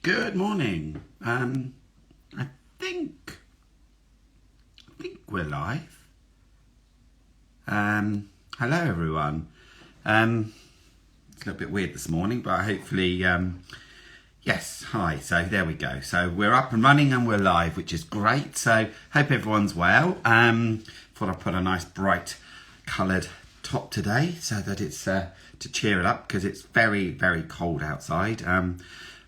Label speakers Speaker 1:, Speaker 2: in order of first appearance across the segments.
Speaker 1: Good morning. I think we're live. Hello everyone. It's a little bit weird this morning, but hopefully, yes. Hi. So there we go. So we're up and running and we're live, which is great. So hope everyone's well. Thought I'd put a nice bright coloured top today so that it's to cheer it up because it's very, very cold outside.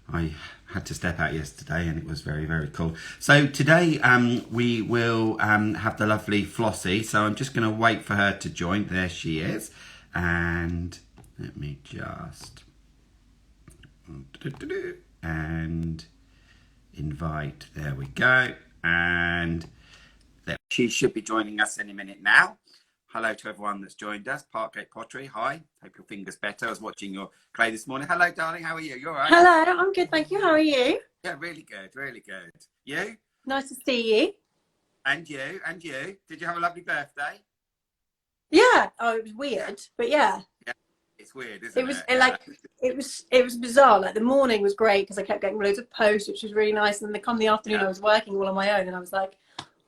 Speaker 1: I had to step out yesterday and it was very, very cold. So today we will have the lovely Flossie. So I'm just going to wait for her to join. There she is. And let me just and invite. There we go. And there. She should be joining us any minute now. Hello to everyone that's joined us. Parkgate Pottery, hi. Hope your finger's better. I was watching your clay this morning. Hello, darling. How are you? You all right?
Speaker 2: Hello, I'm good, thank you. How are you?
Speaker 1: Yeah, really good, really good. You?
Speaker 2: Nice to see you.
Speaker 1: And you, and you. Did you have a lovely birthday?
Speaker 2: Yeah. Oh, it was weird, but yeah.
Speaker 1: Yeah, it's weird, isn't it?
Speaker 2: It was it was bizarre. Like the morning was great because I kept getting loads of posts, which was really nice. And then come the afternoon, I was working all on my own, and I was like,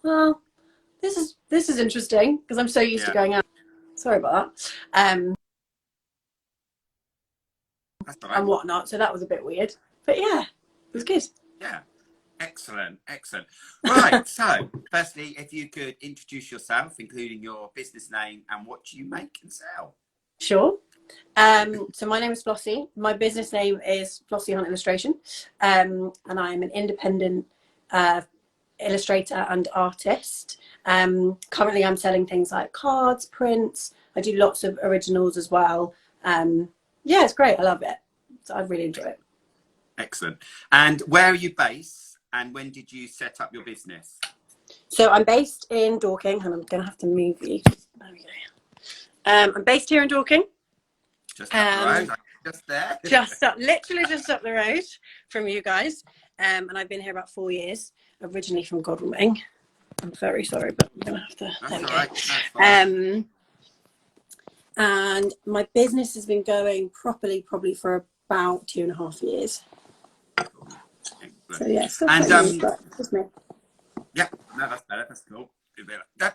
Speaker 2: well, this is interesting because I'm so used to going out. Sorry about that.
Speaker 1: That's all right.
Speaker 2: And whatnot. So that was a bit weird, but yeah, it was good.
Speaker 1: Yeah. Excellent, excellent. Right, so firstly, if you could introduce yourself, including your business name and what you make and sell.
Speaker 2: Sure. So my name is Flossie. My business name is Flossie Hunt Illustration, and I'm an independent illustrator and artist. Currently, I'm selling things like cards, prints. I do lots of originals as well. Yeah, it's great. I love it. So I really enjoy it.
Speaker 1: Excellent. And where are you based? And when did you set up your business?
Speaker 2: So I'm based in Dorking, and I'm going to have to move you. There we go. I'm based here in Dorking.
Speaker 1: Just up the road, just there.
Speaker 2: Literally just up the road from you guys. And I've been here about 4 years, originally from Godalming. I'm very sorry, but I'm going to have to.
Speaker 1: That's all right. That's fine.
Speaker 2: And my business has been going properly probably for about 2.5 years. So yeah, still quite new, but just me.
Speaker 1: Yeah, no, that's better. That's cool.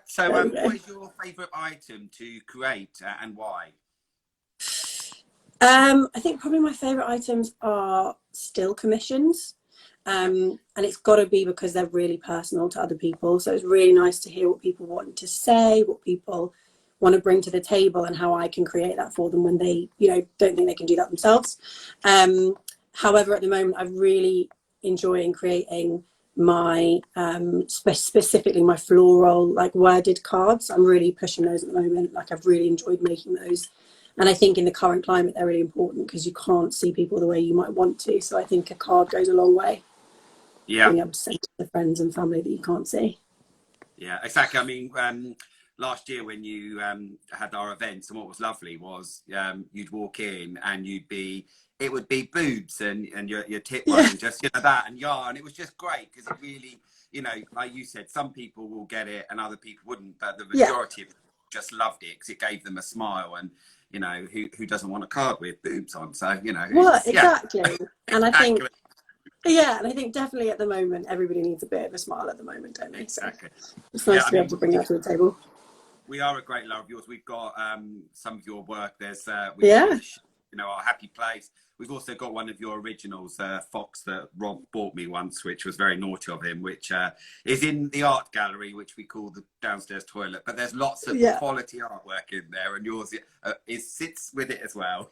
Speaker 1: So, what is your favourite item to create and why?
Speaker 2: I think probably my favourite items are still commissions. And it's got to be because they're really personal to other people. So it's really nice to hear what people want to say, what people want to bring to the table, and how I can create that for them when they, don't think they can do that themselves. However, at the moment, I'm really enjoying creating my specifically my floral, like worded cards. I'm really pushing those at the moment. Like I've really enjoyed making those. And I think in the current climate, they're really important because you can't see people the way you might want to. So I think a card goes a long way.
Speaker 1: Yeah.
Speaker 2: Being able to send to the friends and family that you can't see.
Speaker 1: Yeah, exactly. I mean, last year when you had our events, and what was lovely was you'd walk in and it would be boobs and your tit one and just that and yarn. It was just great because it really, like you said, some people will get it and other people wouldn't, but the majority of people just loved it because it gave them a smile. And who doesn't want a card with boobs on? So
Speaker 2: well, exactly. And I think and I think definitely at the moment everybody needs a bit of a smile at the moment, don't they?
Speaker 1: Exactly.
Speaker 2: So it's nice to be able to bring that to the table.
Speaker 1: We are a great love of yours. We've got some of your work. There's our Happy Place. We've also got one of your originals, Fox, that Rob bought me once, which was very naughty of him, which is in the art gallery, which we call the downstairs toilet. But there's lots of quality artwork in there, and yours sits with it as well.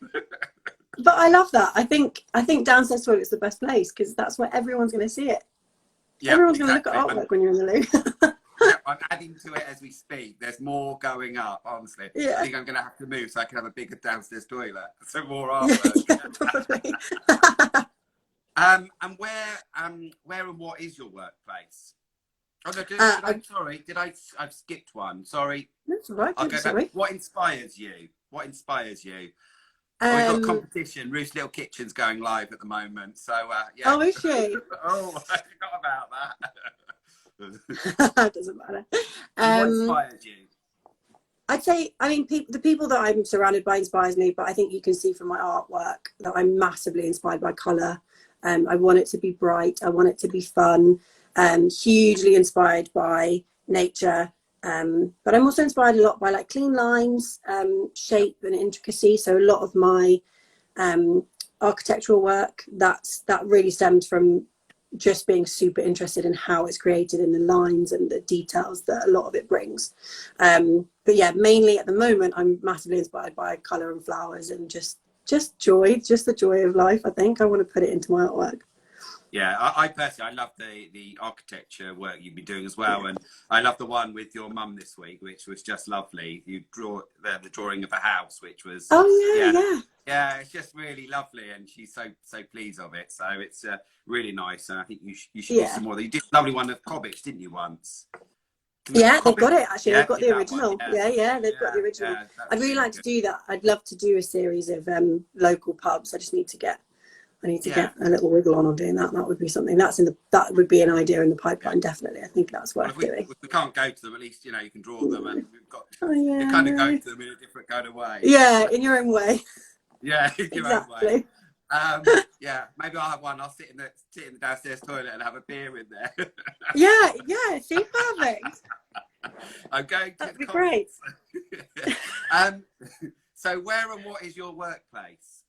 Speaker 2: But I love that. I think downstairs toilet is the best place because that's where everyone's going to see it. Yeah, everyone's going to look at artwork when you're in the loo.
Speaker 1: I'm adding to it as we speak. There's more going up, honestly.
Speaker 2: Yeah.
Speaker 1: I think I'm going to have to move so I can have a bigger downstairs toilet. So more artwork.
Speaker 2: Probably.
Speaker 1: And where and what is your workplace? Oh no, sorry. I've skipped one. Sorry.
Speaker 2: That's all right.
Speaker 1: I'll go back. What inspires you? We've got competition. Ruth's Little Kitchen's going live at the moment. So yeah.
Speaker 2: Oh, is she?
Speaker 1: Oh, I forgot about that.
Speaker 2: Doesn't matter.
Speaker 1: What inspires you?
Speaker 2: I'd say, the people that I'm surrounded by inspires me, but I think you can see from my artwork that I'm massively inspired by colour. I want it to be bright. I want it to be fun. Hugely inspired by nature. But I'm also inspired a lot by like clean lines, shape and intricacy. So a lot of my architectural work, that really stems from just being super interested in how it's created in the lines and the details that a lot of it brings. But yeah, mainly at the moment, I'm massively inspired by colour and flowers and just joy, just the joy of life. I think I want to put it into my artwork.
Speaker 1: Yeah, I personally, I love the architecture work you've been doing as well, and I love the one with your mum this week, which was just lovely. You draw the drawing of a house, which was yeah, it's just really lovely, and she's so pleased of it. So it's really nice, and I think you should do some more. You did a lovely one of Cobbage, didn't you, once?
Speaker 2: Yeah, they've got it actually.
Speaker 1: Yeah,
Speaker 2: they've got the original. Yeah, they've got the original. I'd really like to do that. I'd love to do a series of local pubs. I just need to get get a little wiggle on doing that. That would be something. That would be an idea in the pipeline, definitely. I think that's worth doing.
Speaker 1: If we can't go to them, at least you can draw them, and we've got you kind of go to them in a different kind of way.
Speaker 2: Yeah, in your own way.
Speaker 1: Yeah, in your own way. Yeah, maybe I'll have one. I'll sit in the downstairs toilet and have a beer in there.
Speaker 2: yeah. See, perfect.
Speaker 1: I'm going to.
Speaker 2: That'd be great.
Speaker 1: So, where and what is your workplace?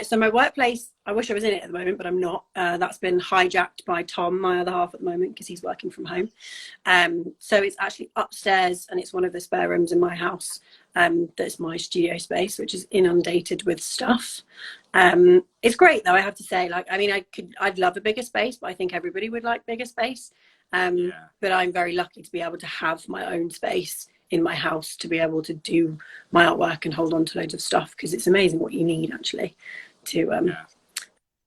Speaker 2: So my workplace, I wish I was in it at the moment, but I'm not. That's been hijacked by Tom, my other half, at the moment, because he's working from home. So it's actually upstairs, and it's one of the spare rooms in my house. That's my studio space, which is inundated with stuff. It's great, though, I have to say. Like, I mean, I'd love a bigger space, but I think everybody would like bigger space. But I'm very lucky to be able to have my own space in my house to be able to do my artwork and hold on to loads of stuff, because it's amazing what you need actually to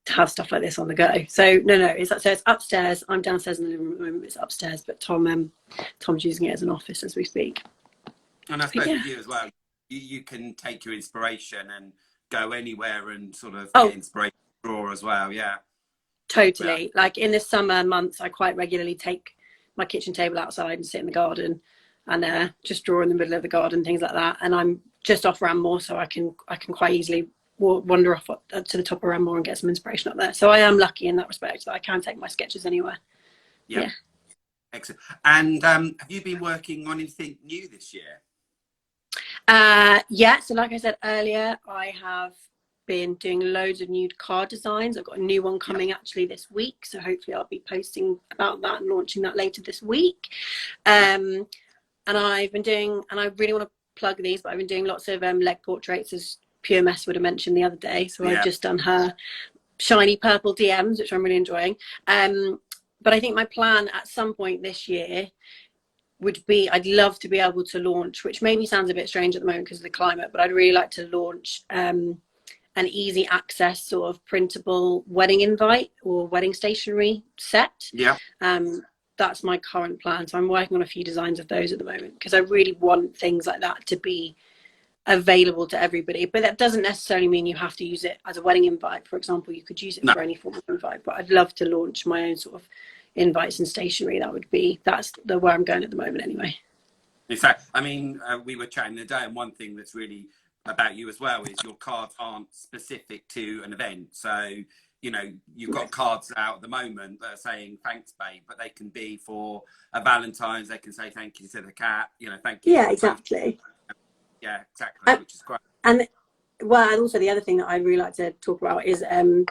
Speaker 2: have stuff like this on the go. So it's upstairs. I'm downstairs in the living room at the moment. It's upstairs, but Tom's using it as an office as we speak.
Speaker 1: And I suppose with you as well, you can take your inspiration and go anywhere and sort of get inspiration, draw as well. Yeah,
Speaker 2: totally. Like in the summer months, I quite regularly take my kitchen table outside and sit in the garden and just draw in the middle of the garden, things like that. And I'm just off Ranmore, so I can quite easily wander off to the top of Ranmore and get some inspiration up there. So I am lucky in that respect that I can take my sketches anywhere. Yeah.
Speaker 1: Excellent. And have you been working on anything new this year?
Speaker 2: Yeah, so like I said earlier, I have been doing loads of new card designs. I've got a new one coming actually this week, so hopefully I'll be posting about that and launching that later this week. And I've been doing, and I really want to plug these, but I've been doing lots of leg portraits, as Pure Mess would have mentioned the other day. So I've just done her shiny purple DMs, which I'm really enjoying. But I think my plan at some point this year would be, I'd love to be able to launch, which maybe sounds a bit strange at the moment because of the climate, but I'd really like to launch an easy access sort of printable wedding invite or wedding stationery set.
Speaker 1: Yeah.
Speaker 2: That's my current plan. So I'm working on a few designs of those at the moment, because I really want things like that to be available to everybody. But that doesn't necessarily mean you have to use it as a wedding invite. For example, you could use it for any form of invite, but I'd love to launch my own sort of invites and stationery. That's where I'm going at the moment anyway.
Speaker 1: Exactly. I mean, we were chatting the other day, and one thing that's really about you as well is your cards aren't specific to an event. So you've got cards out at the moment that are saying thanks babe, but they can be for a Valentine's. They can say thank you to the cat, thank you.
Speaker 2: Yeah, exactly.
Speaker 1: Yeah, exactly. Which is great.
Speaker 2: And also the other thing that I'd really like to talk about is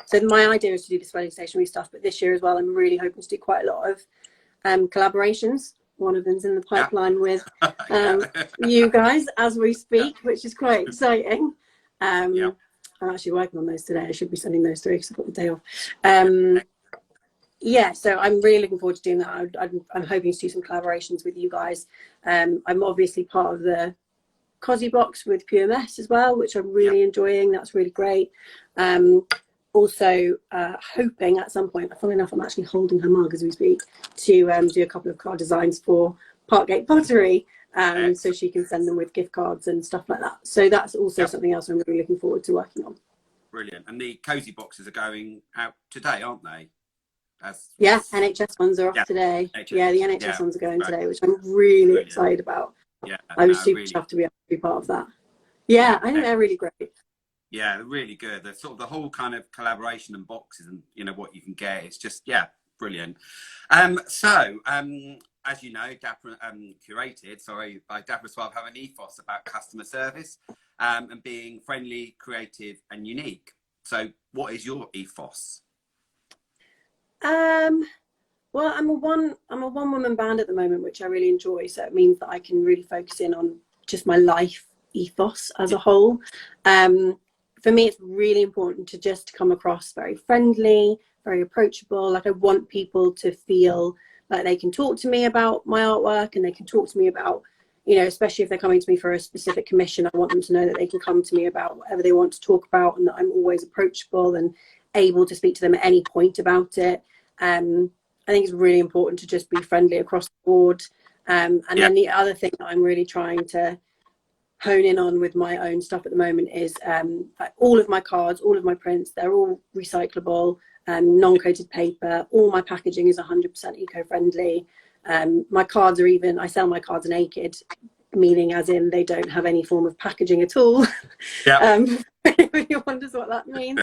Speaker 2: so my idea is to do this wedding stationery stuff, but this year as well I'm really hoping to do quite a lot of collaborations. One of them's in the pipeline with you guys as we speak, which is quite exciting. I'm actually working on those today. I should be sending those through because I've got the day off. So I'm really looking forward to doing that. I'm hoping to do some collaborations with you guys. I'm obviously part of the Cosy Box with Pure Mess as well, which I'm really enjoying. That's really great. Also hoping at some point, funnily enough, I'm actually holding her mug as we speak, to do a couple of card designs for Parkgate Pottery, so she can send them with gift cards and stuff like that. So that's also something else I'm really looking forward to working on.
Speaker 1: Brilliant. And the cozy boxes are going out today, aren't they?
Speaker 2: NHS ones are off today. The NHS ones are going today, which I'm really excited about. I was super chuffed to be able to be part of that. I think they're really great.
Speaker 1: Yeah, they're really good. They're sort of the whole kind of collaboration and boxes and what you can get. It's just brilliant. As you know, Dapper Curated, sorry, by Dapper Suave have an ethos about customer service and being friendly, creative, and unique. So, what is your ethos?
Speaker 2: Well, I'm a one woman band at the moment, which I really enjoy. So it means that I can really focus in on just my life ethos as a whole. For me, it's really important to just come across very friendly, very approachable. Like, I want people to feel like they can talk to me about my artwork, and they can talk to me about, especially if they're coming to me for a specific commission, I want them to know that they can come to me about whatever they want to talk about, and that I'm always approachable and able to speak to them at any point about it. I think it's really important to just be friendly across the board. And then the other thing that I'm really trying to hone in on with my own stuff at the moment is all of my cards, all of my prints, they're all recyclable, non-coated paper. All my packaging is 100% eco-friendly. My cards are even, I sell my cards naked, meaning as in they don't have any form of packaging at all.
Speaker 1: Yeah.
Speaker 2: Everybody wonders what that means.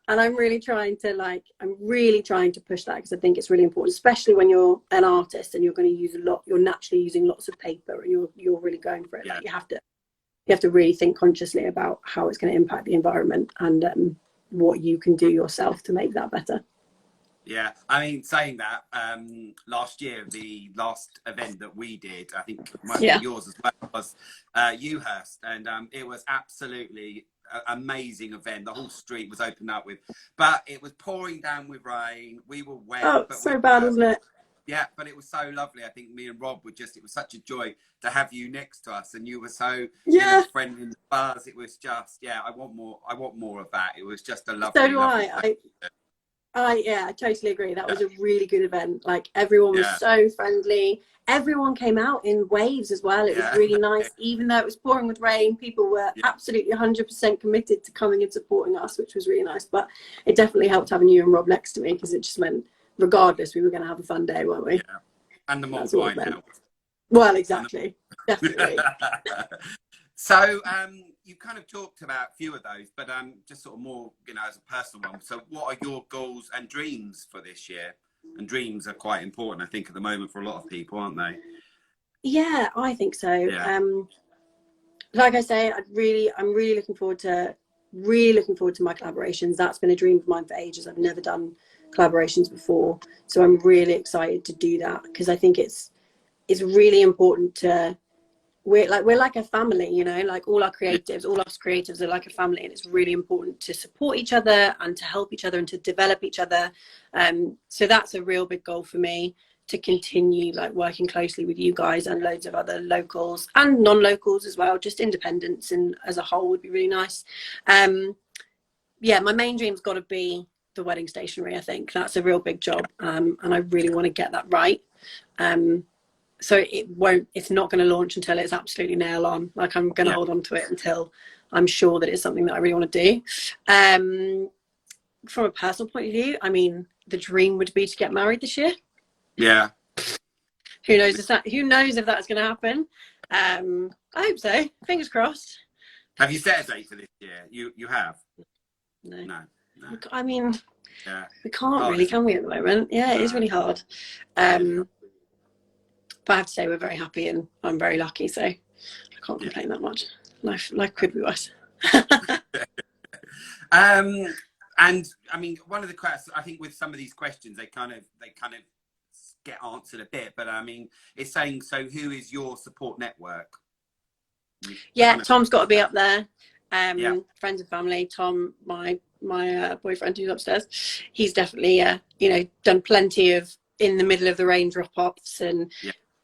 Speaker 2: And I'm really trying to push that, because I think it's really important, especially when you're an artist and you're going to use you're naturally using lots of paper, and you're really going for it.
Speaker 1: Yeah.
Speaker 2: Like, you have to really think consciously about how it's going to impact the environment, and what you can do yourself to make that better.
Speaker 1: Yeah, I mean, saying that, last year, the last event that we did, I think yours as well, was Ewhurst, and it was absolutely amazing event. The whole street was opened up but it was pouring down with rain. We were wet.
Speaker 2: Oh,
Speaker 1: but
Speaker 2: so bad, wasn't it?
Speaker 1: Yeah, but it was so lovely. I think me and Rob it was such a joy to have you next to us, and you were so friendly in the buzz. It was just, I want more of that. It was just a lovely.
Speaker 2: So do I totally agree. That was a really good event. Like, everyone was so friendly. Everyone came out in waves as well. It was really nice. Even though it was pouring with rain, people were absolutely 100% committed to coming and supporting us, which was really nice. But it definitely helped having you and Rob next to me, because it just meant, regardless, we were going to have a fun day, weren't we? Yeah.
Speaker 1: And the more wine helped.
Speaker 2: Well, exactly. Definitely.
Speaker 1: So you kind of talked about a few of those, but just sort of more, as a personal one. So what are your goals and dreams for this year? And dreams are quite important, I think, at the moment for a lot of people, aren't they?
Speaker 2: Yeah, I think so.
Speaker 1: Yeah.
Speaker 2: Like I say, I'm really looking forward to my collaborations. That's been a dream of mine for ages. I've never done collaborations before, so I'm really excited to do that, because I think it's really important to. We're like a family, like all us creatives are like a family, and it's really important to support each other and to help each other and to develop each other. So that's a real big goal for me, to continue working closely with you guys and loads of other locals and non-locals as well. Just independents and as a whole would be really nice. My main dream's got to be the wedding stationery. I think that's a real big job, and I really want to get that right. So it's not going to launch until it's absolutely nail on. Like, I'm going to hold on to it until I'm sure that it's something that I really want to do. From a personal point of view, I mean, the dream would be to get married this year.
Speaker 1: Yeah.
Speaker 2: Who knows if that's going to happen? I hope so. Fingers crossed.
Speaker 1: Have you set a date for this year? You have?
Speaker 2: No.
Speaker 1: No.
Speaker 2: I mean, we can't really, can we, at the moment? Yeah, it is really hard. But I have to say, we're very happy, and I'm very lucky, so I can't complain that much. Life could be worse.
Speaker 1: And I mean, one of the questions, I think with some of these questions, they kind of get answered a bit, but I mean, it's saying, so who is your support network?
Speaker 2: Tom's got to be up there. Friends and family. Tom, my boyfriend who's upstairs, he's definitely done plenty of in the middle of the rain drop-offs and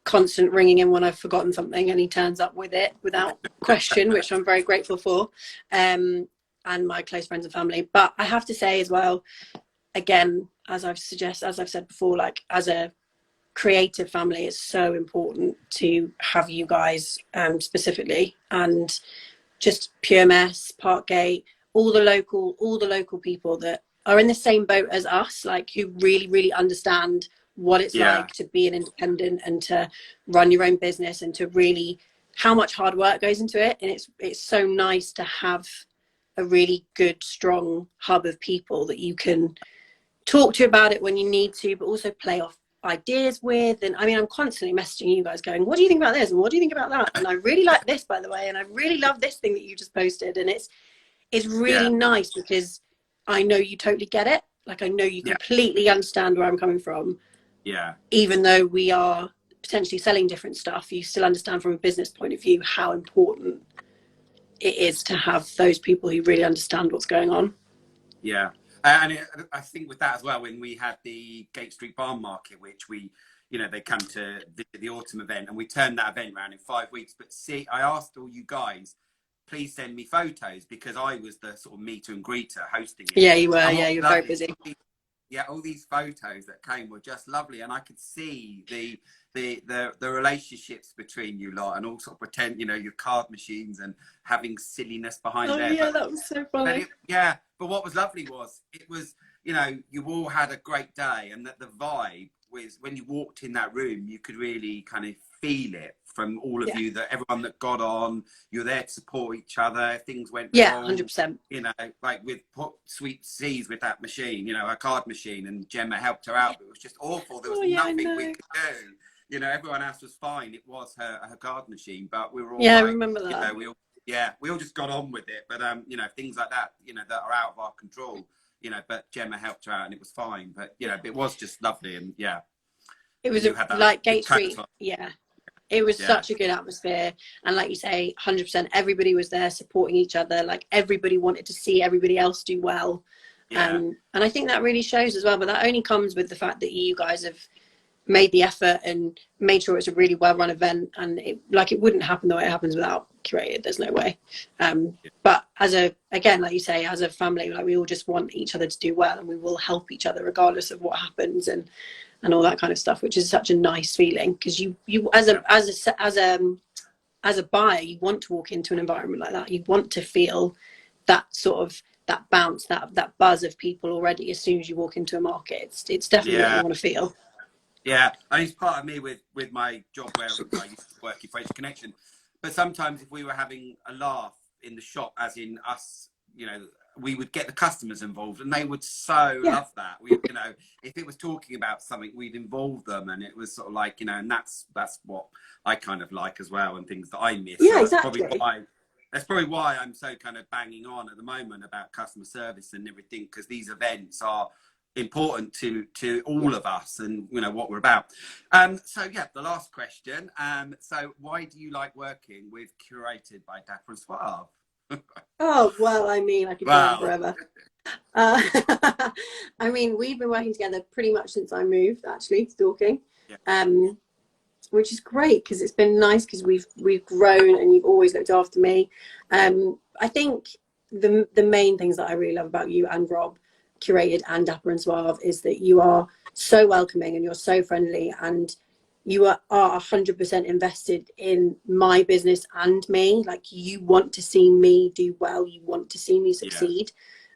Speaker 2: constant ringing in when I've forgotten something, and he turns up with it without question, which I'm very grateful for. And my close friends and family. But I have to say as well, again, as I've said before, like, as a creative family, it's so important to have you guys specifically, and just Pure Mess, Parkgate, all the local people that are in the same boat as us, like, who really, really understand what it's like to be an independent and to run your own business, and to really how much hard work goes into it. And it's so nice to have a really good, strong hub of people that you can talk to about it when you need to, but also play off ideas with. And I mean, I'm constantly messaging you guys going, what do you think about this? And what do you think about that? And I really like this, by the way. And I really love this thing that you just posted. And it's really nice because I know you totally get it. Like, I know you completely understand where I'm coming from.
Speaker 1: Yeah.
Speaker 2: Even though we are potentially selling different stuff, you still understand from a business point of view how important it is to have those people who really understand what's going on.
Speaker 1: Yeah. I think with that as well, when we had the Gate Street Barn Market, which we, you know, they come to visit the autumn event, and we turned that event around in 5 weeks. But see, I asked all you guys, please send me photos, because I was the sort of meter and greeter hosting it.
Speaker 2: Yeah, you were. Yeah, you were very busy.
Speaker 1: Yeah, all these photos that came were just lovely, and I could see the relationships between you lot, and all sort of pretend, you know, your card machines and having silliness behind there.
Speaker 2: Yeah, that was so funny.
Speaker 1: But what was lovely was, it was, you know, you all had a great day, and that the vibe was, when you walked in that room, you could really kind of feel it from all of you, that everyone that got on, you're there to support each other. Things went wrong,
Speaker 2: 100%.
Speaker 1: you know, like with Sweet C's with that machine, you know, a card machine, and Gemma helped her out, but it was just awful. There was nothing we could do. You know, everyone else was fine. It was her card machine, but we were all
Speaker 2: I remember that.
Speaker 1: You know, we all just got on with it. But you know, things like that, you know, that are out of our control, you know, but Gemma helped her out, and it was fine. But you know, it was just lovely, and
Speaker 2: it was like Gate Street. It was such a good atmosphere, and like you say, 100%, everybody was there supporting each other. Like, everybody wanted to see everybody else do well. And I think that really shows as well, but that only comes with the fact that you guys have made the effort and made sure it's a really well-run event, and it wouldn't happen the way it happens without Curated. There's no way. But again, like you say, as a family, like, we all just want each other to do well, and we will help each other regardless of what happens, and all that kind of stuff, which is such a nice feeling, because you as a buyer, you want to walk into an environment like that. You want to feel that sort of, that bounce, that buzz of people already as soon as you walk into a market. It's definitely what you want to feel.
Speaker 1: Yeah, I mean, it's part of me with my job where I used to work in Fraser Connection. But sometimes if we were having a laugh in the shop, as in us, you know, we would get the customers involved, and they would so love that. We, you know, if it was talking about something, we'd involve them, and it was sort of like, you know, and that's what I kind of like as well, and things that I miss.
Speaker 2: Yeah,
Speaker 1: so
Speaker 2: exactly.
Speaker 1: That's probably why I'm so kind of banging on at the moment about customer service and everything, because these events are important to all of us, and you know what we're about. So the last question. So why do you like working with Curated by Dapper and Suave?
Speaker 2: Oh, well, I mean, I could go on forever. I mean, we've been working together pretty much since I moved, actually, to Dorking, which is great, because it's been nice, because we've grown, and you've always looked after me. I think the main things that I really love about you and Rob, Curated and Dapper and Suave, is that you are so welcoming, and you're so friendly, and you are 100% invested in my business and me. Like, you want to see me do well, you want to see me succeed,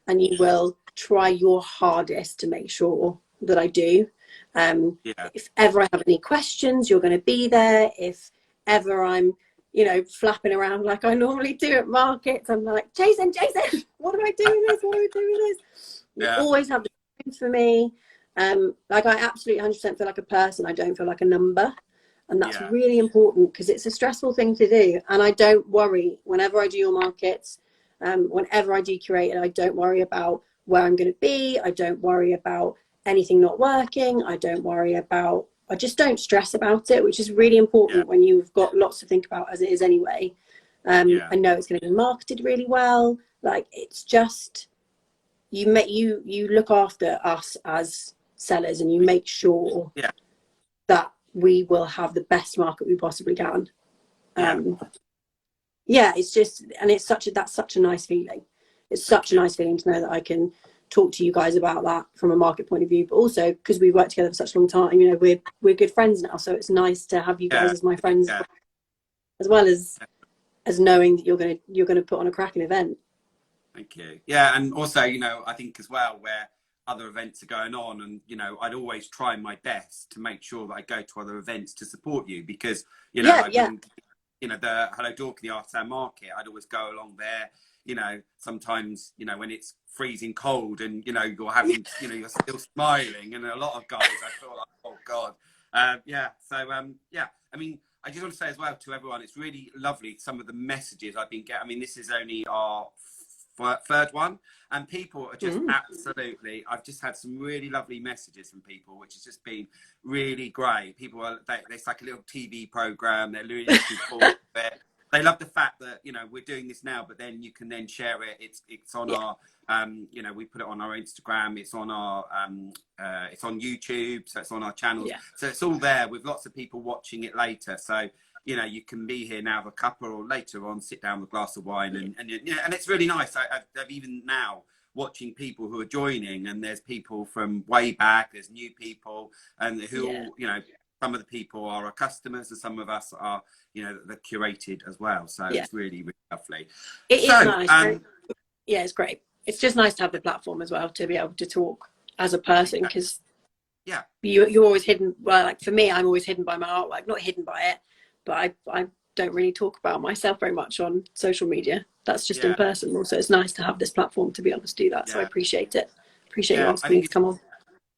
Speaker 2: and you will try your hardest to make sure that I do. If ever I have any questions, you're going to be there. If ever I'm, you know, flapping around like I normally do at markets, I'm like, Jason, what do I do with this? What do I do with this? You always have the time for me. Like, I absolutely 100% feel like a person. I don't feel like a number, and that's really important, because it's a stressful thing to do. And I don't worry whenever I do your markets, whenever I do Curated. I don't worry about where I'm going to be. I don't worry about anything not working. I just don't stress about it, which is really important when you've got lots to think about, as it is anyway. I know it's going to be marketed really well. Like, it's just, you look after us as sellers, and you make sure that we will have the best market we possibly can. It's just, and that's such a nice feeling. It's such a nice feeling to know that I can talk to you guys about that from a market point of view, but also because we worked together for such a long time, you know, we're good friends now, so it's nice to have you guys as my friends, as well as knowing that you're gonna put on a cracking event.
Speaker 1: Thank you. Yeah, and also, you know, I think as well, where other events are going on, and you know, I'd always try my best to make sure that I go to other events to support you, because you know, you know, the Hello Dorking, the Artisan Market, I'd always go along there. you know, sometimes, you know, when it's freezing cold and, you know, you're having, you know, you're still smiling, and a lot of guys, I feel like, oh God. Yeah. So, yeah, I mean, I just want to say as well to everyone, it's really lovely, some of the messages I've been getting. I mean, this is only our third one, and people are just absolutely, I've just had some really lovely messages from people, which has just been really great. People are, it's like a little TV program, they're really looking forward to it. They love the fact that, you know, we're doing this now, but then you can then share it. It's on our, you know, we put it on our Instagram. It's on our, it's on YouTube. So it's on our channels. Yeah. So it's all there with lots of people watching it later. So, you know, you can be here now, have a cuppa, or later on sit down with a glass of wine, and you know, and it's really nice. I've even now watching people who are joining, and there's people from way back, there's new people, and who all, you know, some of the people are our customers, and some of us are, you know, the curated as well. So it's really, really lovely.
Speaker 2: It is nice. Yeah, it's great. It's just nice to have the platform as well, to be able to talk as a person, because you're always hidden. Well, like for me, I'm always hidden by my artwork, not hidden by it, but I don't really talk about myself very much on social media. That's just impersonal. So it's nice to have this platform to be able to do that. So I appreciate it. Appreciate you asking me to come on.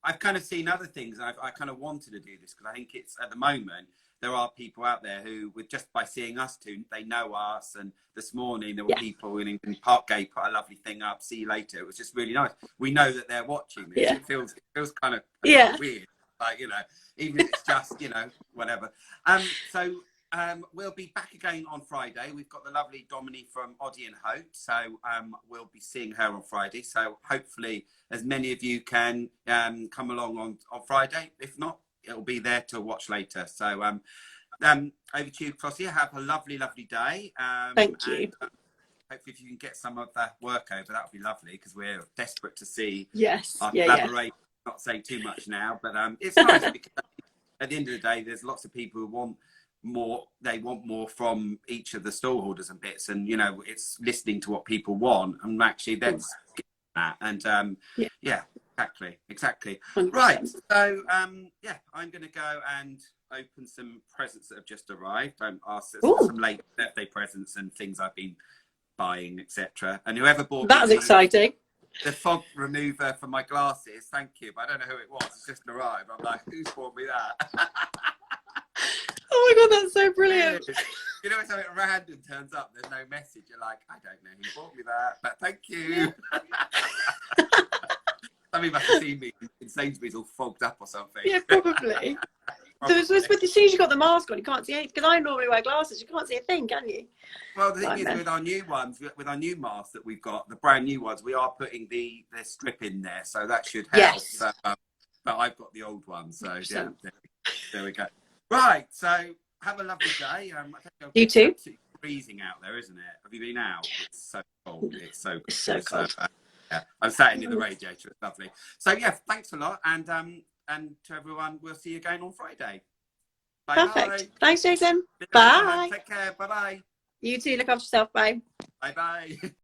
Speaker 1: I've kind of seen other things. I kind of wanted to do this because I think it's, at the moment, there are people out there who, with just by seeing us two, they know us. And this morning there were people in Parkgate put a lovely thing up. See you later. It was just really nice. We know that they're watching this. It feels kind of weird, like, you know, even if it's just, you know, whatever. So we'll be back again on Friday. We've got the lovely Dominique from Oddie and Hope, so we'll be seeing her on Friday. So hopefully as many of you can come along on Friday. If not, it'll be there to watch later. So over to you, Flossie. Have a lovely, lovely day.
Speaker 2: Thank you.
Speaker 1: And, hopefully if you can get some of that work over, that would be lovely, because we're desperate to see our collaboration. Not saying too much now, but it's nice because at the end of the day, there's lots of people who want more. They want more from each of the stallholders and bits, and, you know, it's listening to what people want, and actually that's that. And exactly 100%. Right, so I'm going to go and open some presents that have just arrived. Some late birthday presents and things I've been buying, etc. And whoever bought
Speaker 2: that was exciting.
Speaker 1: The fog remover for my glasses, thank you, but I don't know who it was. It's just arrived. I'm like, who's bought me that?
Speaker 2: Oh my God, that's so brilliant.
Speaker 1: You know, when something random turns up, there's no message. You're like, I don't know who bought me that, but thank you. Somebody must have seen me in Sainsbury's all fogged up or something. Yeah,
Speaker 2: probably. So as soon as you got the mask on, you can't see anything, because I normally wear glasses. You can't see a thing, can you?
Speaker 1: Well, the thing is, with our new ones, with our new masks that we've got, the brand new ones, we are putting the strip in there, so that should help. Yes. So, but I've got the old one, so yeah, there we go. Right, so have a lovely day.
Speaker 2: You too.
Speaker 1: It's freezing out there, isn't it? Have you been out? It's so cold. It's so cold. So, I'm sat in the radiator. It's lovely. So yeah, thanks a lot, and to everyone, we'll see you again on Friday. Bye.
Speaker 2: Perfect. Thanks, Jason. Bye.
Speaker 1: Take care. Bye bye.
Speaker 2: You too. Look after yourself. Bye.
Speaker 1: Bye bye.